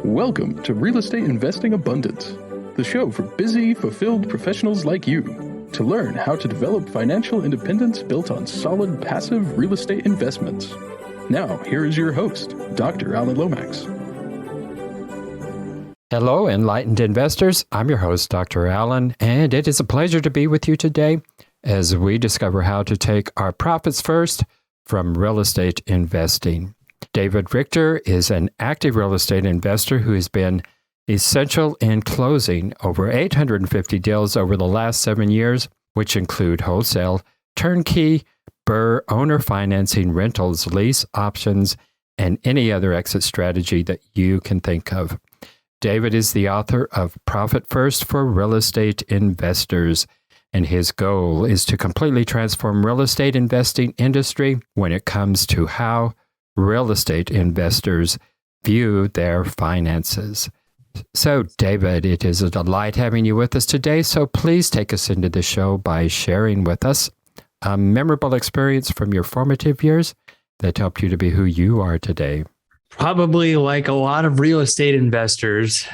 Welcome to Real Estate Investing Abundance, the show for busy, fulfilled professionals like you to learn how to develop financial independence built on solid, passive real estate investments. Now, here is your host, Dr. Alan Lomax. Hello, enlightened investors. I'm your host, Dr. Alan, and it is a pleasure to be with you today as we discover how to take our profits first from real estate investing. David Richter is an active real estate investor who has been essential in closing over 850 deals over the last 7 years, which include wholesale, turnkey, BRRRR, owner financing, rentals, lease options, and any other exit strategy that you can think of. David is the author of Profit First for Real Estate Investors, and his goal is to completely transform real estate investing industry when it comes to how real estate investors view their finances. So, David, it is a delight having you with us today. So please take us into the show by sharing with us a memorable experience from your formative years that helped you to be who you are today. Probably like a lot of real estate investors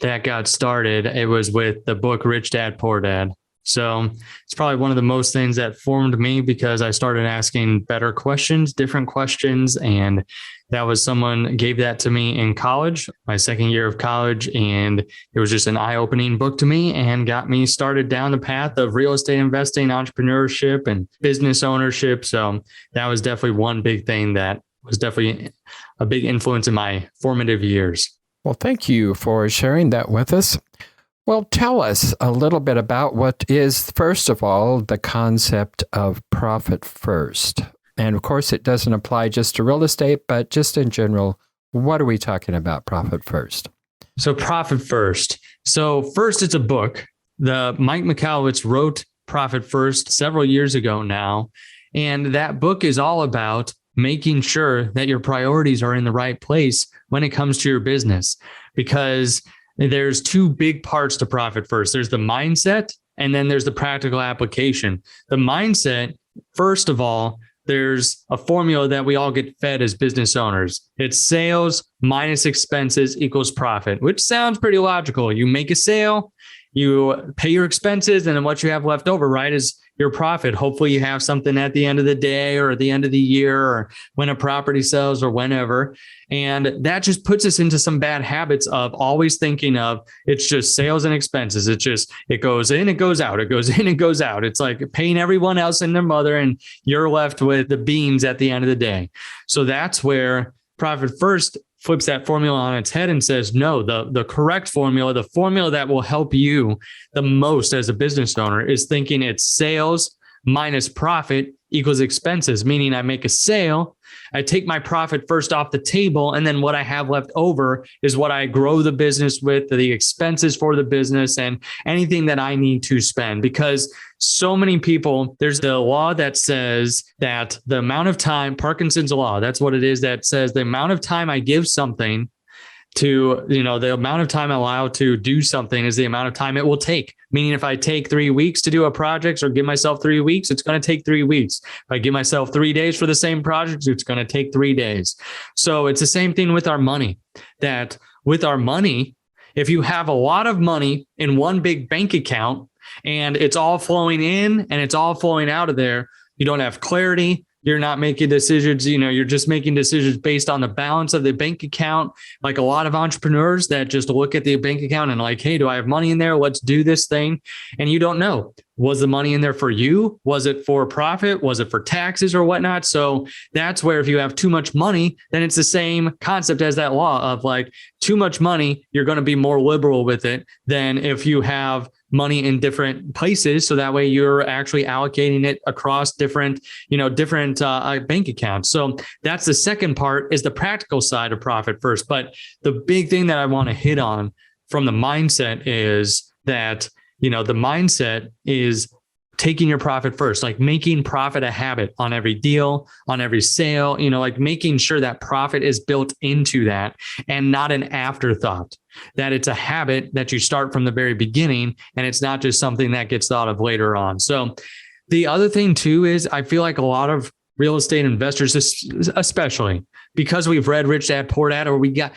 that got started, it was with the book Rich Dad, Poor Dad. So it's probably one of the most things that formed me because I started asking better questions, different questions. And that was someone gave that to me in college, my second year of college. And it was just an eye-opening book to me and got me started down the path of real estate investing, entrepreneurship, and business ownership. So that was definitely one big thing that was definitely a big influence in my formative years. Well, thank you for sharing that with us. Well, tell us a little bit about what is, first of all, the concept of profit first. And of course, it doesn't apply just to real estate, but just in general, what are we talking about profit first? So profit first. So first, it's a book. Mike Michalowicz wrote Profit First several years ago now. And that book is all about making sure that your priorities are in the right place when it comes to your business, because there's two big parts to profit first. There's the mindset, and then there's the practical application. The mindset, first of all, there's a formula that we all get fed as business owners. It's sales minus expenses equals profit, which sounds pretty logical. You make a sale, you pay your expenses, and then what you have left over, right, is your profit. Hopefully you have something at the end of the day or at the end of the year or when a property sells or whenever. And that just puts us into some bad habits of always thinking of it's just sales and expenses. It goes in, it goes out. It goes in, it goes out. It's like paying everyone else and their mother, and you're left with the beans at the end of the day. So that's where Profit First flips that formula on its head and says, no, the correct formula, the formula that will help you the most as a business owner is thinking it's sales minus profit equals expenses, meaning I make a sale, I take my profit first off the table, and then what I have left over is what I grow the business with, the expenses for the business, and anything that I need to spend. Because so many people, there's the law that says that the amount of time, Parkinson's law, that's what it is, that says the amount of time I give something to, the amount of time allowed to do something is the amount of time it will take. Meaning if I take 3 weeks to do a project or give myself 3 weeks, it's going to take 3 weeks. If I give myself 3 days for the same project, it's going to take 3 days. So it's the same thing with our money, that with our money, if you have a lot of money in one big bank account and it's all flowing in and it's all flowing out of there, you don't have clarity. You're not making decisions, you're just making decisions based on the balance of the bank account. Like a lot of entrepreneurs that just look at the bank account and like, hey, do I have money in there? Let's do this thing. And you don't know, was the money in there for you? Was it for profit? Was it for taxes or whatnot? So that's where if you have too much money, then it's the same concept as that law of like too much money, you're going to be more liberal with it than if you have money in different places. So that way you're actually allocating it across different bank accounts. So that's the second part, is the practical side of profit first. But the big thing that I want to hit on from the mindset is that, the mindset is taking your profit first, like making profit a habit on every deal, on every sale, like making sure that profit is built into that and not an afterthought, that it's a habit that you start from the very beginning and it's not just something that gets thought of later on. So the other thing too is I feel like a lot of real estate investors, especially, because we've read Rich Dad Poor Dad, or we get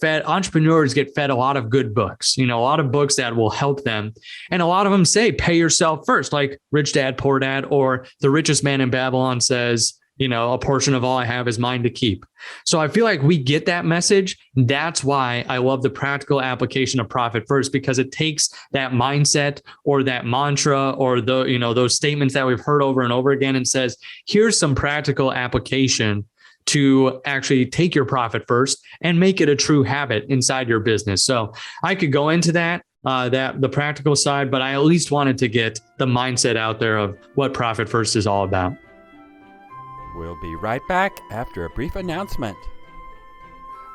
fed, entrepreneurs get fed a lot of good books, a lot of books that will help them. And a lot of them say, pay yourself first, like Rich Dad Poor Dad, or The Richest Man in Babylon says, a portion of all I have is mine to keep. So I feel like we get that message. That's why I love the practical application of Profit First, because it takes that mindset or that mantra or those statements that we've heard over and over again and says, here's some practical application to actually take your profit first and make it a true habit inside your business. So I could go into that the practical side, but I at least wanted to get the mindset out there of what Profit First is all about. We'll be right back after a brief announcement.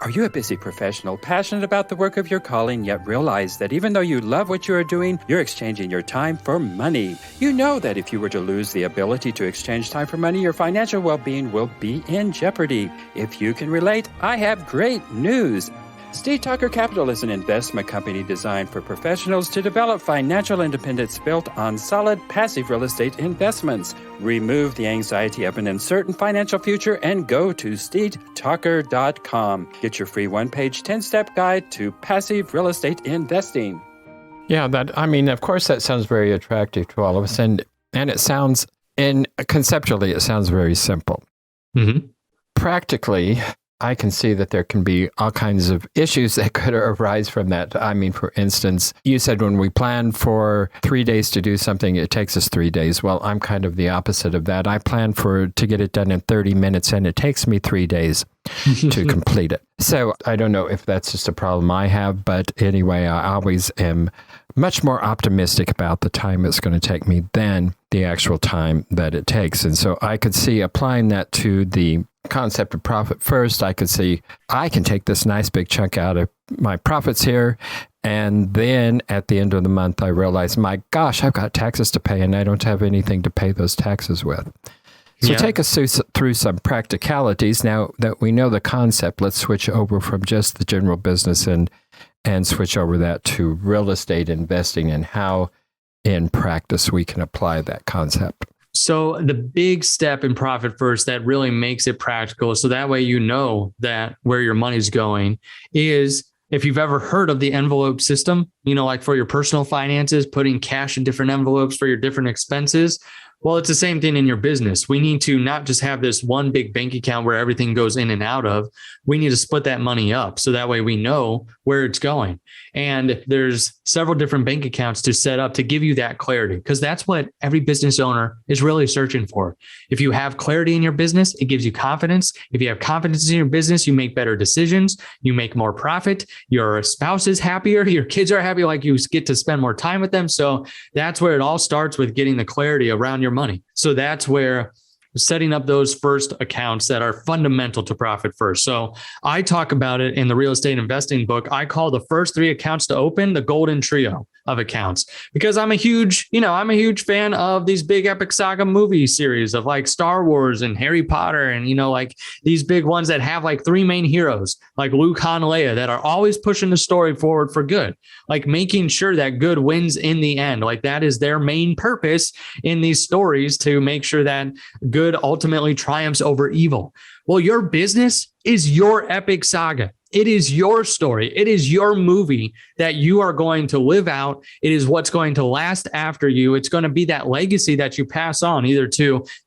Are you a busy professional, passionate about the work of your calling, yet realize that even though you love what you are doing, you're exchanging your time for money? You know that if you were to lose the ability to exchange time for money, your financial well-being will be in jeopardy. If you can relate, I have great news. Steve Tucker Capital is an investment company designed for professionals to develop financial independence built on solid passive real estate investments. Remove the anxiety of an uncertain financial future and go to stevetucker.com. Get your free one-page 10-step guide to passive real estate investing. Yeah, of course, that sounds very attractive to all of us. And it sounds, conceptually, it sounds very simple. Mm-hmm. Practically, I can see that there can be all kinds of issues that could arise from that. For instance, you said when we plan for 3 days to do something, it takes us 3 days. Well, I'm kind of the opposite of that. I plan to get it done in 30 minutes, and it takes me 3 days to complete it. So I don't know if that's just a problem I have, but anyway, I always am much more optimistic about the time it's going to take me than the actual time that it takes. And so I could see applying that to the concept of Profit First. I could see I can take this nice big chunk out of my profits here, and then at the end of the month, I realize, my gosh, I've got taxes to pay, and I don't have anything to pay those taxes with. So take us through some practicalities. Now that we know the concept, let's switch over from just the general business and switch over that to real estate investing and how in practice we can apply that concept. So the big step in Profit First that really makes it practical, so that way you know that where your money's going, is if you've ever heard of the envelope system, like for your personal finances, putting cash in different envelopes for your different expenses. Well, it's the same thing in your business. We need to not just have this one big bank account where everything goes in and out of. We need to split that money up so that way we know where it's going. And there's several different bank accounts to set up to give you that clarity, because that's what every business owner is really searching for. If you have clarity in your business, it gives you confidence. If you have confidence in your business, you make better decisions, you make more profit, your spouse is happier, your kids are happy, like you get to spend more time with them. So that's where it all starts, with getting the clarity around your money. So that's where setting up those first accounts that are fundamental to Profit First. So I talk about it in the real estate investing book. I call the first 3 accounts to open the golden trio of accounts, because I'm a huge fan of these big epic saga movie series of like Star Wars and Harry Potter, and like these big ones that have like 3 main heroes like Luke, Han, Leia, that are always pushing the story forward for good, like making sure that good wins in the end. Like that is their main purpose in these stories, to make sure that good ultimately triumphs over evil. Well, your business is your epic saga. It is your story. It is your movie that you are going to live out. It is what's going to last after you. It's going to be that legacy that you pass on, either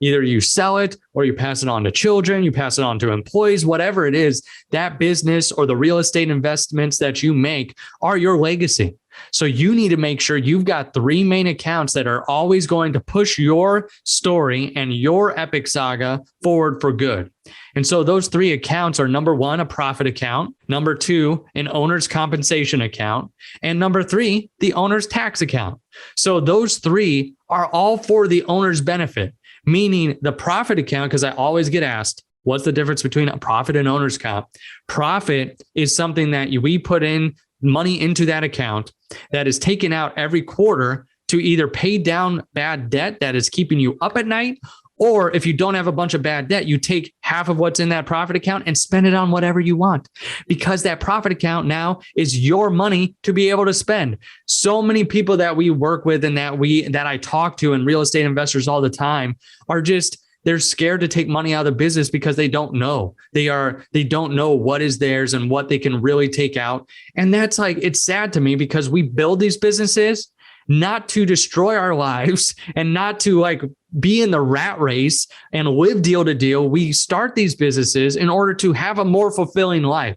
you sell it, or you pass it on to children, you pass it on to employees, whatever it is. That business or the real estate investments that you make are your legacy. So you need to make sure you've got 3 main accounts that are always going to push your story and your epic saga forward for good. And so those 3 accounts are: number 1, a profit account; number 2, an owner's compensation account; and number 3, the owner's tax account. So those 3 are all for the owner's benefit, meaning the profit account, because I always get asked, what's the difference between a profit and owner's comp? Profit is something that we put in money into that account that is taken out every quarter to either pay down bad debt that is keeping you up at night, or if you don't have a bunch of bad debt, you take half of what's in that profit account and spend it on whatever you want, because that profit account now is your money to be able to spend. So many people that we work with and that I talk to, and real estate investors all the time, are just, they're scared to take money out of the business because they don't know. They don't know what is theirs and what they can really take out. And that's like, it's sad to me because we build these businesses not to destroy our lives and not to like be in the rat race and live deal to deal. We start these businesses in order to have a more fulfilling life.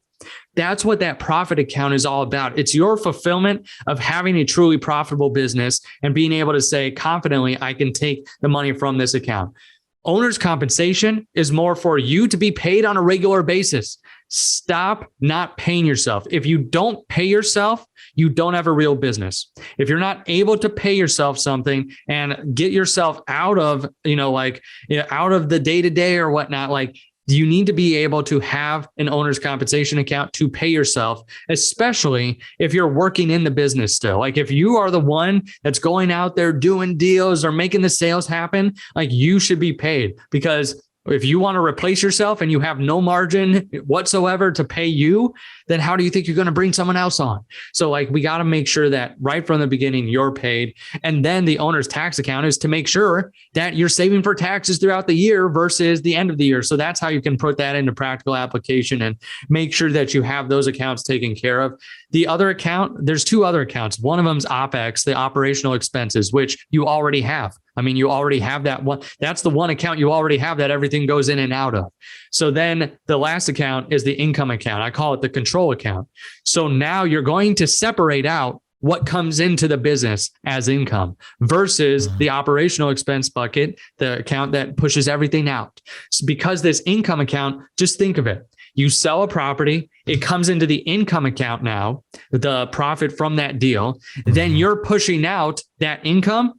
That's what that profit account is all about. It's your fulfillment of having a truly profitable business and being able to say confidently, I can take the money from this account. Owner's compensation is more for you to be paid on a regular basis. Stop not paying yourself. If you don't pay yourself, you don't have a real business. If you're not able to pay yourself something and get yourself out of, out of the day-to-day or whatnot, like, you need to be able to have an owner's compensation account to pay yourself, especially if you're working in the business still. Like if you are the one that's going out there doing deals or making the sales happen, like you should be paid, because if you want to replace yourself and you have no margin whatsoever to pay you, then how do you think you're going to bring someone else on? So like, we got to make sure that right from the beginning, you're paid. And then the owner's tax account is to make sure that you're saving for taxes throughout the year versus the end of the year. So that's how you can put that into practical application and make sure that you have those accounts taken care of. The other account, there's two other accounts. One of them is OPEX, the operational expenses, which you already have. I mean, you already have that one. That's the one account you already have that everything goes in and out of. So then the last account is the income account. I call it the control account. So now you're going to separate out what comes into the business as income versus the operational expense bucket, the account that pushes everything out. So because this income account, just think of it. You sell a property, it comes into the income account now, the profit from that deal. Then you're pushing out that income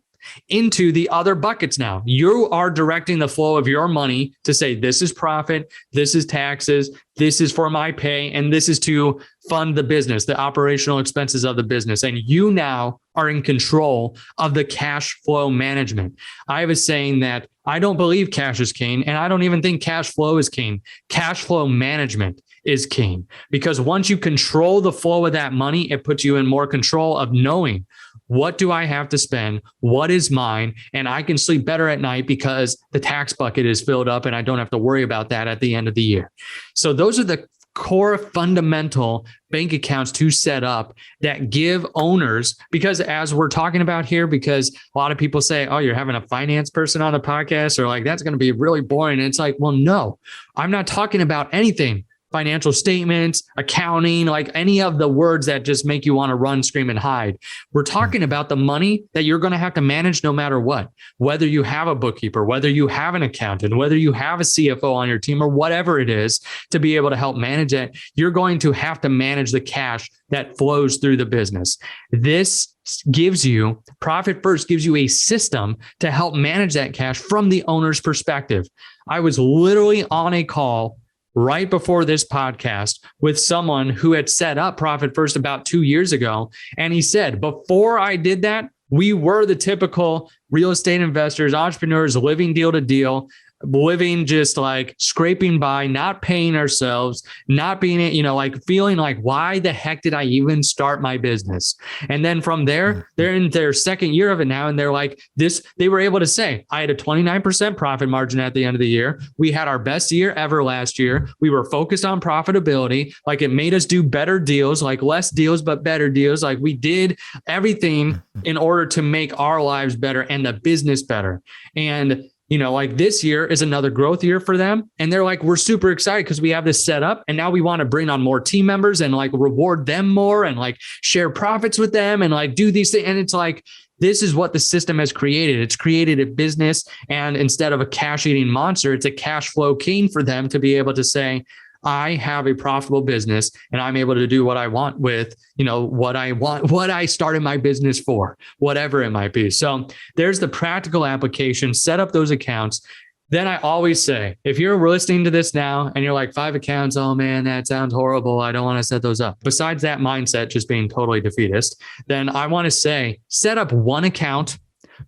into the other buckets now. You are directing the flow of your money to say, this is profit, this is taxes, this is for my pay, and this is to fund the business, the operational expenses of the business. And you now are in control of the cash flow management. I have a saying that I don't believe cash is king, and I don't even think cash flow is king. Cash flow management is king, because once you control the flow of that money, it puts you in more control of knowing, what do I have to spend? What is mine? And I can sleep better at night because the tax bucket is filled up and I don't have to worry about that at the end of the year. So those are the core fundamental bank accounts to set up that give owners, because as we're talking about here, because a lot of people say, oh, you're having a finance person on the podcast, or like, that's going to be really boring. And it's like, well, no, I'm not talking about anything. Financial statements, accounting, like any of the words that just make you want to run, scream, and hide. We're talking about the money that you're going to have to manage no matter what, whether you have a bookkeeper, whether you have an accountant, whether you have a CFO on your team, or whatever it is to be able to help manage it. You're going to have to manage the cash that flows through the business. This gives you, Profit First gives you a system to help manage that cash from the owner's perspective. I was literally on a call right before this podcast with someone who had set up Profit First about 2 years ago. And he said, before I did that, we were the typical real estate investors, entrepreneurs living deal to deal, living just like scraping by, not paying ourselves, not being, like feeling like, why the heck did I even start my business? And then from there, they're in their second year of it now. And they're like this, they were able to say, I had a 29% profit margin at the end of the year. We had our best year ever last year. We were focused on profitability. Like it made us do better deals, like less deals, but better deals. Like we did everything in order to make our lives better and the business better. And like this year is another growth year for them. And they're like, we're super excited because we have this set up and now we want to bring on more team members and like reward them more and like share profits with them and like do these things. And it's like, this is what the system has created. It's created a business, and instead of a cash eating monster, it's a cash flow king for them to be able to say, I have a profitable business and I'm able to do what I want with, what I started my business for, whatever it might be. So there's the practical application, set up those accounts. Then I always say, if you're listening to this now and you're like 5 accounts, oh man, that sounds horrible, I don't want to set those up. Besides that mindset, just being totally defeatist, then I want to say, set up one account,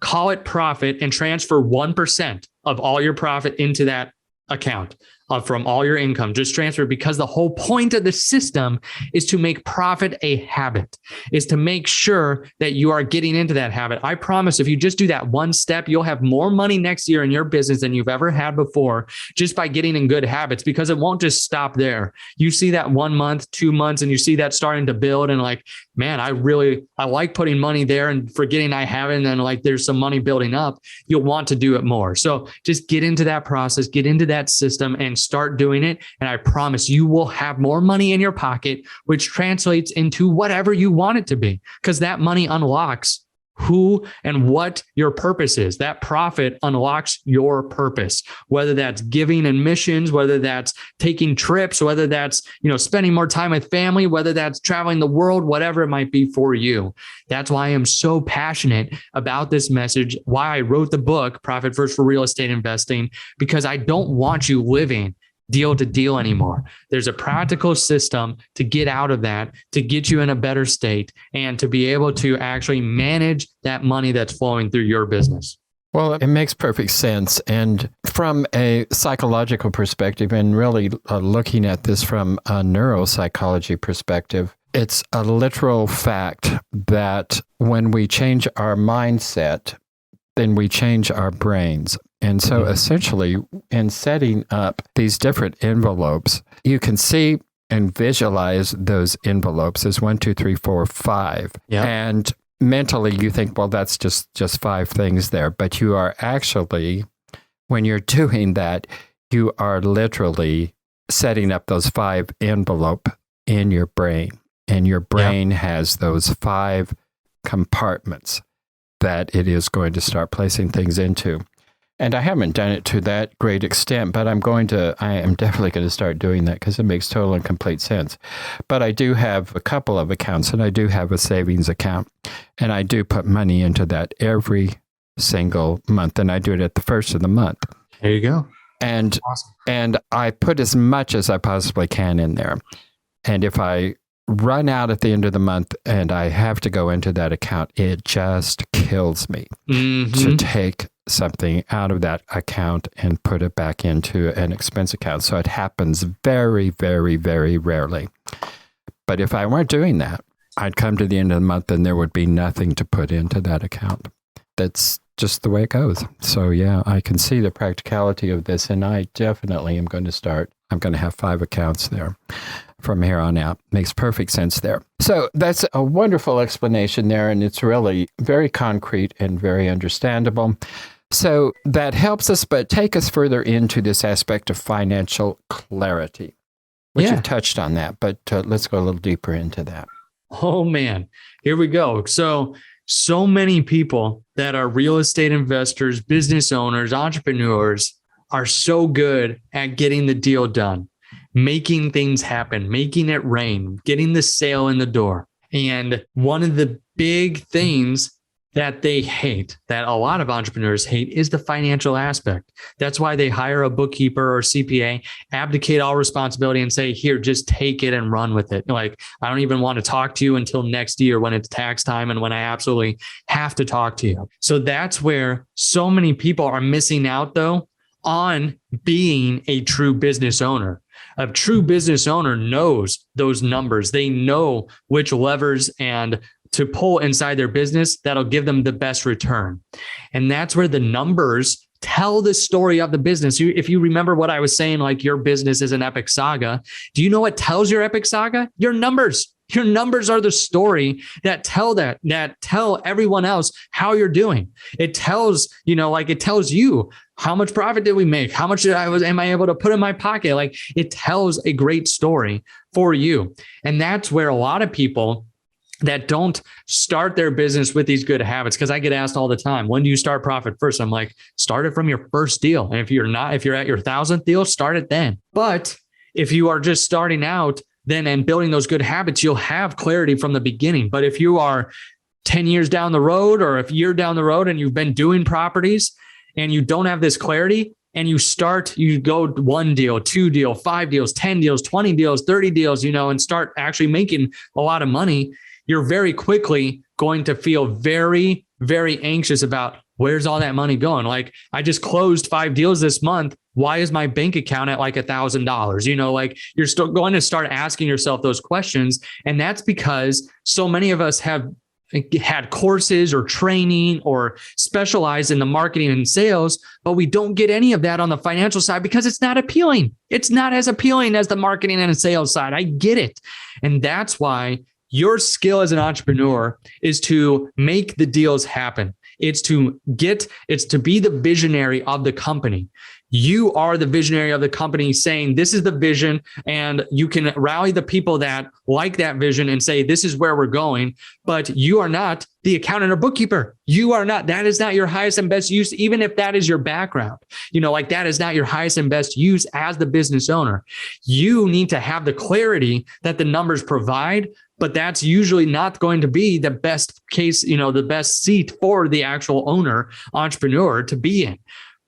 call it profit, and transfer 1% of all your profit into that account. from all your income, just transfer, because the whole point of the system is to make profit a habit, is to make sure that you are getting into that habit. I promise if you just do that one step, you'll have more money next year in your business than you've ever had before, just by getting in good habits, because it won't just stop there. You see that 1 month, 2 months, and you see that starting to build, and like, man, I like putting money there and forgetting I have it. And then like there's some money building up, you'll want to do it more. So just get into that process, get into that system and start doing it. And I promise you will have more money in your pocket, which translates into whatever you want it to be, because that money unlocks who and what your purpose is. That profit unlocks your purpose, whether that's giving and missions, whether that's taking trips, whether that's, spending more time with family, whether that's traveling the world, whatever it might be for you. That's why I am so passionate about this message, why I wrote the book, Profit First for Real Estate Investing, because I don't want you living deal to deal anymore. There's a practical system to get out of that, to get you in a better state, and to be able to actually manage that money that's flowing through your business. Well, it makes perfect sense. And from a psychological perspective, and really looking at this from a neuropsychology perspective, it's a literal fact that when we change our mindset, then we change our brains. And so essentially, in setting up these different envelopes, you can see and visualize those envelopes as 1, 2, 3, 4, 5. Yeah. And mentally, you think, well, that's just 5 things there. But you are actually, when you're doing that, you are literally setting up those 5 envelope in your brain. And your brain has those 5 compartments that it is going to start placing things into. And I haven't done it to that great extent, but I am definitely going to start doing that because it makes total and complete sense. But I do have a couple of accounts, and I do have a savings account, and I do put money into that every single month, and I do it at the first of the month. There you go. And awesome. And I put as much as I possibly can in there. And if I run out at the end of the month and I have to go into that account, it just kills me to take something out of that account and put it back into an expense account. So it happens very, very, very rarely. But if I weren't doing that, I'd come to the end of the month and there would be nothing to put into that account. That's just the way it goes. So yeah, I can see the practicality of this, and I definitely am going to start. I'm going to have 5 accounts there from here on out. Makes perfect sense there. So that's a wonderful explanation there, and it's really very concrete and very understandable. So that helps us, but take us further into this aspect of financial clarity, which you've touched on that, but let's go a little deeper into that. Oh man, here we go. So many people that are real estate investors, business owners, entrepreneurs are so good at getting the deal done, making things happen, making it rain, getting the sale in the door. And one of the big things that they hate, that a lot of entrepreneurs hate, is the financial aspect. That's why they hire a bookkeeper or CPA, abdicate all responsibility and say, here, just take it and run with it. Like, I don't even want to talk to you until next year when it's tax time and when I absolutely have to talk to you. So that's where so many people are missing out, though, on being a true business owner. A true business owner knows those numbers. They know which levers and to pull inside their business that'll give them the best return. And that's where the numbers tell the story of the business. If you remember what I was saying, like your business is an epic saga, do you know what tells your epic saga? Your numbers. Your numbers are the story that tell everyone else how you're doing. It tells, it tells you how much profit did we make? How much am I able to put in my pocket? Like, it tells a great story for you. And that's where a lot of people that don't start their business with these good habits, because I get asked all the time, when do you start Profit First? I'm like, start it from your first deal. And if you're at your 1,000th deal, start it then. But if you are just starting out then and building those good habits, you'll have clarity from the beginning. But if you are 10 years down the road, or if you're down the road and you've been doing properties and you don't have this clarity, and you go 1 deal, 2 deal, 5 deals, 10 deals, 20 deals, 30 deals, and start actually making a lot of money, you're very quickly going to feel very, very anxious about, where's all that money going? Like, I just closed 5 deals this month. Why is my bank account at like $1,000? Like, you're still going to start asking yourself those questions. And that's because so many of us have had courses or training or specialized in the marketing and sales, but we don't get any of that on the financial side because it's not appealing. It's not as appealing as the marketing and sales side. I get it. And that's why your skill as an entrepreneur is to make the deals happen. It's to be the visionary of the company. You are the visionary of the company saying, this is the vision, and you can rally the people that like that vision and say, this is where we're going. But you are not the accountant or bookkeeper. You are not, that is not your highest and best use, even if that is your background. Like, that is not your highest and best use as the business owner. You need to have the clarity that the numbers provide, but that's usually not going to be the best case, the best seat for the actual owner, entrepreneur to be in.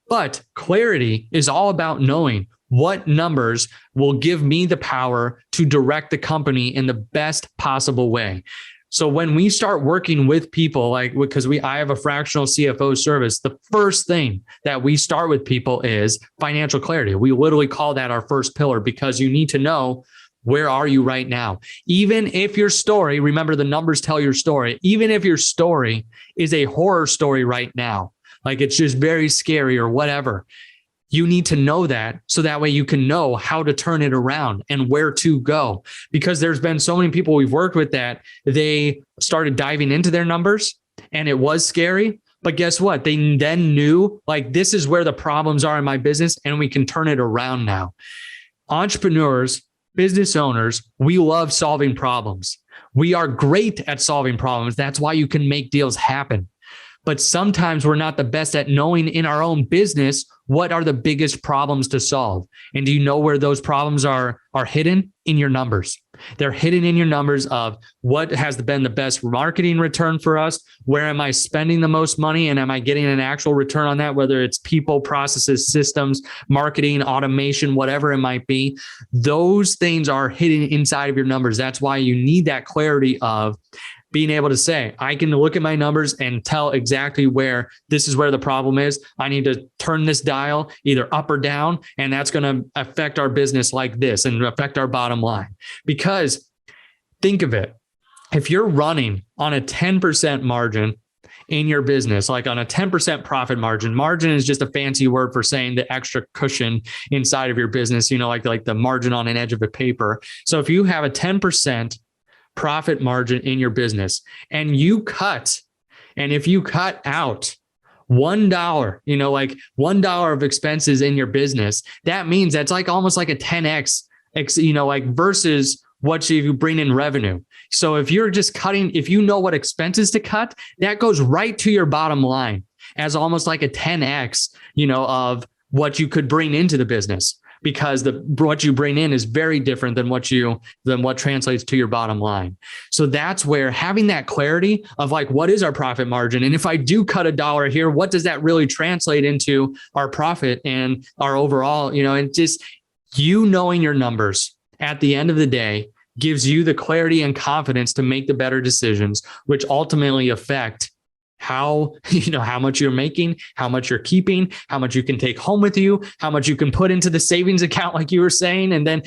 But clarity is all about knowing what numbers will give me the power to direct the company in the best possible way. So when we start working with people, because I have a fractional CFO service, the first thing that we start with people is financial clarity. We literally call that our first pillar, because you need to know, where are you right now? Even if your story, remember, the numbers tell your story, even if your story is a horror story right now, like it's just very scary or whatever, you need to know that, so that way you can know how to turn it around and where to go. Because there's been so many people we've worked with that they started diving into their numbers and it was scary. But guess what? They then knew, like, this is where the problems are in my business and we can turn it around now. Entrepreneurs, business owners, we love solving problems. We are great at solving problems. That's why you can make deals happen. But sometimes we're not the best at knowing in our own business what are the biggest problems to solve. And do you know where those problems are hidden? In your numbers. They're hidden in your numbers of what has been the best marketing return for us. Where am I spending the most money? And am I getting an actual return on that? Whether it's people, processes, systems, marketing, automation, whatever it might be. Those things are hidden inside of your numbers. That's why you need that clarity of being able to say, I can look at my numbers and tell exactly where this is where the problem is. I need to turn this dial either up or down, and that's going to affect our business like this and affect our bottom line. Because think of it, if you're running on a 10% margin in your business, like on a 10% profit margin is just a fancy word for saying the extra cushion inside of your business, like the margin on an edge of a paper. So if you have a 10% profit margin in your business and if you cut out $1, like $1 of expenses in your business, that means that's like almost like a 10x, versus what you bring in revenue. So if you're just cutting, if you know what expenses to cut, that goes right to your bottom line as almost like a 10x, of what you could bring into the business. Because what you bring in is very different than what translates to your bottom line. So that's where having that clarity of like, what is our profit margin? And if I do cut $1 here, what does that really translate into our profit and our overall, and just knowing your numbers at the end of the day gives you the clarity and confidence to make the better decisions, which ultimately affect how much you're making, how much you're keeping, how much you can take home with you, how much you can put into the savings account, like you were saying. And then,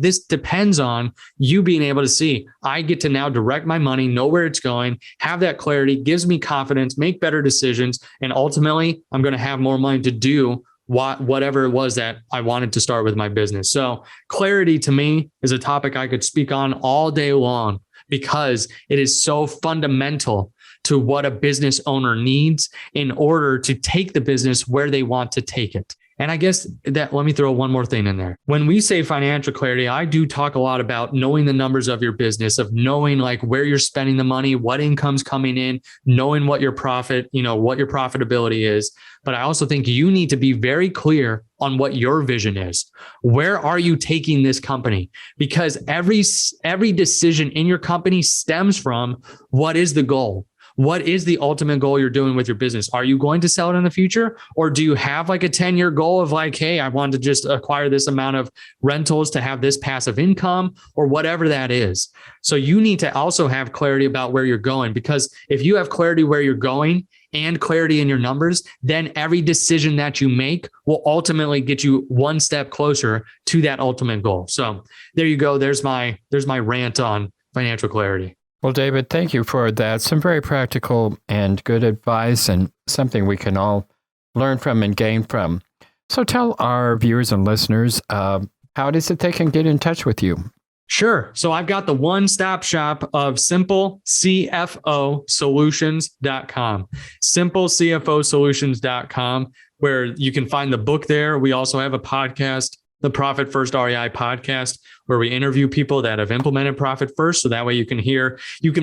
this depends on you being able to see, I get to now direct my money, know where it's going, have that clarity, gives me confidence, make better decisions. And ultimately, I'm going to have more money to do whatever it was that I wanted to start with my business. So clarity to me is a topic I could speak on all day long, because it is so fundamental to what a business owner needs in order to take the business where they want to take it. And I guess that, let me throw one more thing in there. When we say financial clarity, I do talk a lot about knowing the numbers of your business, of knowing like where you're spending the money, what income's coming in, knowing what your profit, what your profitability is. But I also think you need to be very clear on what your vision is. Where are you taking this company? Because every decision in your company stems from what is the goal? What is the ultimate goal you're doing with your business? Are you going to sell it in the future? Or do you have like a 10-year goal of like, hey, I want to just acquire this amount of rentals to have this passive income, or whatever that is? So you need to also have clarity about where you're going, because if you have clarity where you're going and clarity in your numbers, then every decision that you make will ultimately get you one step closer to that ultimate goal. So there you go. There's my rant on financial clarity. Well, David, thank you for that. Some very practical and good advice, and something we can all learn from and gain from. So tell our viewers and listeners how it is that they can get in touch with you. Sure. So I've got the one-stop shop of simplecfosolutions.com, simplecfosolutions.com, where you can find the book there. We also have a podcast, the Profit First REI podcast, where we interview people that have implemented Profit First. So that way you can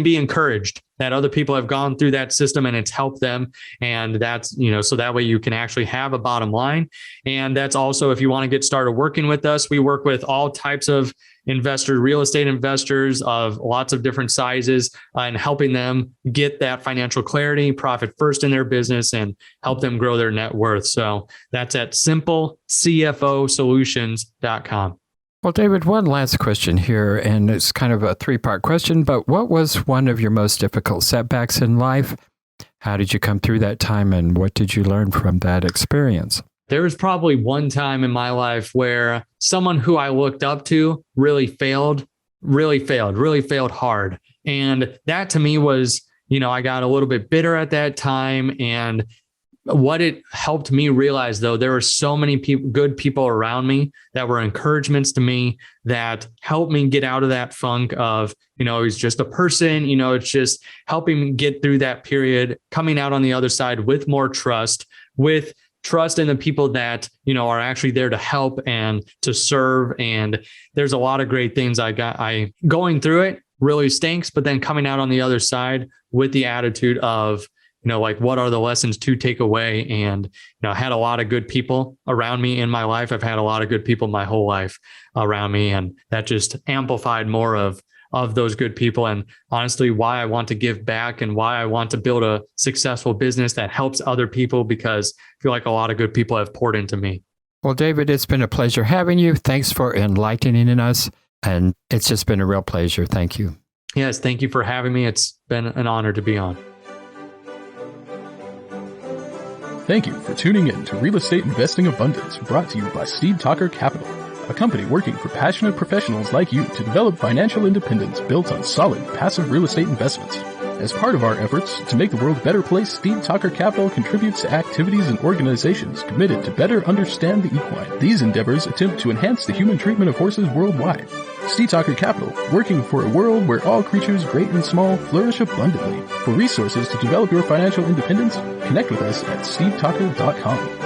be encouraged that other people have gone through that system and it's helped them. And that's, so that way you can actually have a bottom line. And that's also, if you want to get started working with us, we work with all types of investors, real estate investors of lots of different sizes, and helping them get that financial clarity, profit first in their business, and help them grow their net worth. So that's at simplecfosolutions.com. Well, David, one last question here, and it's kind of a three-part question, but what was one of your most difficult setbacks in life? How did you come through that time, and what did you learn from that experience? There was probably one time in my life where someone who I looked up to really failed hard. And that to me was, I got a little bit bitter at that time. And what it helped me realize, though, there were so many good people around me that were encouragements to me that helped me get out of that funk of, he's just a person, it's just helping me get through that period, coming out on the other side with more trust in the people that, are actually there to help and to serve. And there's a lot of great things going through it really stinks, but then coming out on the other side with the attitude of, what are the lessons to take away? And, I had a lot of good people around me in my life. I've had a lot of good people my whole life around me. And that just amplified more of those good people, and honestly, why I want to give back and why I want to build a successful business that helps other people, because I feel like a lot of good people have poured into me. Well, David, it's been a pleasure having you. Thanks for enlightening us, and it's just been a real pleasure. Thank you. Yes, thank you for having me. It's been an honor to be on. Thank you for tuning in to Real Estate Investing Abundance, brought to you by Steve Talker Capital, a company working for passionate professionals like you to develop financial independence built on solid, passive real estate investments. As part of our efforts to make the world a better place, Steve Talker Capital contributes to activities and organizations committed to better understand the equine. These endeavors attempt to enhance the human treatment of horses worldwide. Steve Talker Capital, working for a world where all creatures, great and small, flourish abundantly. For resources to develop your financial independence, connect with us at stevetalker.com.